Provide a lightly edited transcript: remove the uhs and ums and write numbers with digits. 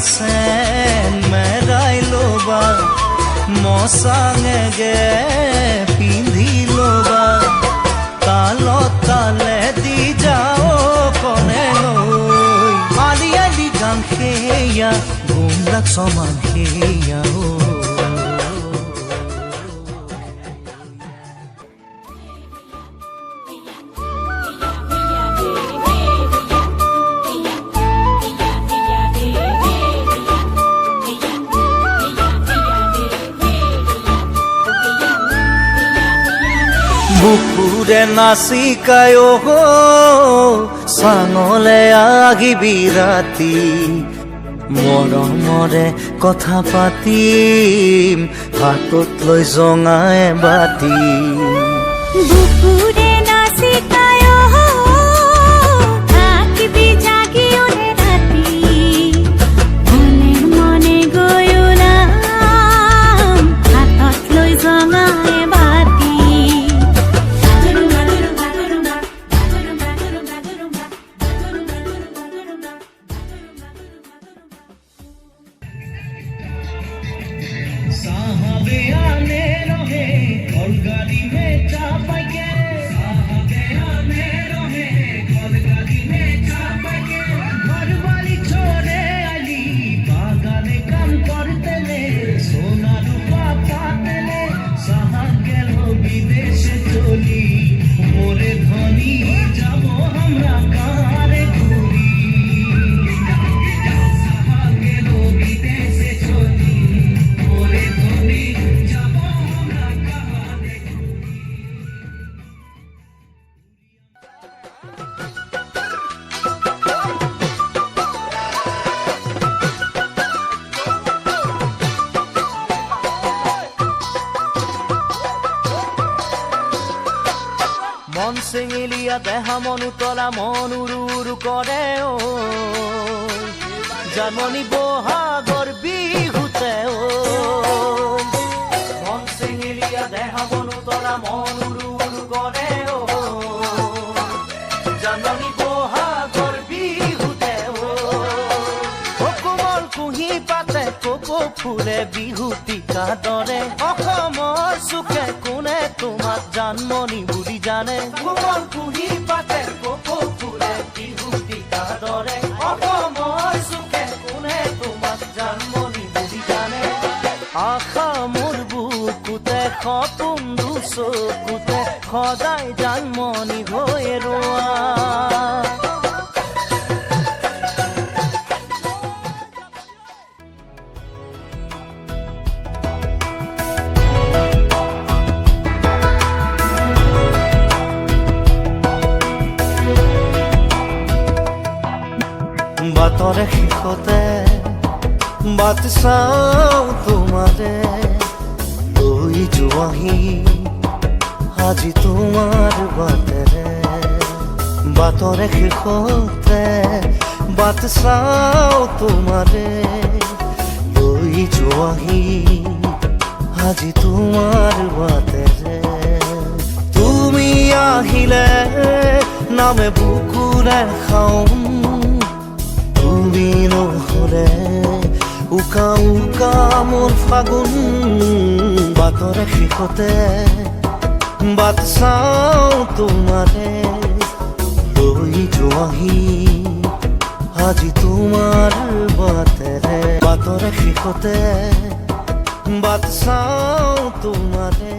sen merai loba mosangege pindhi loba talo tale di jao kone loi ali ali gan heya gumlak soman heya বুকুরে নাচিকায় চাঙলে আগিবি ৰাতি মৰমৰে কথা পাতিম হাতত লৈ জঙাই বাতি বুকুরে নাচিকায় থাকিবি জাগি ওরে রাতি মনে মনে গৈ ওলাম হাতত লৈ জঙাই বাতি साहबे आने रहे और गाड़ी में चापा के साहबे आने रहे और गाड़ी में चापा के घर वाली छोड़े आली बागाने काम करते ले सोना रूपा पाते ले साहा गेलो विदेशे चली मोरे धनी जाबो हमरा कारे घुरी साहा गेलो विदेशे चली মন চেঙেলীয়া দেহা মন উতলা মন উৰু উৰু কৰে জানমণি বহাগৰ বিহুতে মন চেঙেলীয়া দেহা মন উতলা মন উৰু উৰু কৰে জানমণি বহাগৰ বিহুতে কোমল কুঁহি পাতে কপৌ ফুলে বিহুতিকা দৰে অসমৰ চুকে কোনে তোমাক জানমণি বুলি জানে কোমল কুঁহি পাতে কপৌ ফুলে বিহুতিকা দৰে অসমৰ চুকে কোনে তোমাক জানমণি বুলি জানে আশা মোৰ বুকুতে সপোন চকুতে সদায় জানমণি হৈ ৰোৱা বাটৰে শেষতে বাট চাওঁ তোমাৰে লৈ যোৱাহি আজি তোমাৰ বাটেৰে বাটৰে শেষতে বাট চাওঁ তোমাৰে লৈ যোৱাহি আজি তোমাৰ বাটেৰে তুমি আহিলে নামে বুকুৰে খাওঁ তুমি নহলে উকা উকা মোৰ ফাগুন বাটৰে শেষতে বাট চাওঁ তোমাৰে লৈ যোৱাহি আজি তোমাৰ বাটেৰে বাটৰে শেষতে বাট চাওঁ তোমাৰে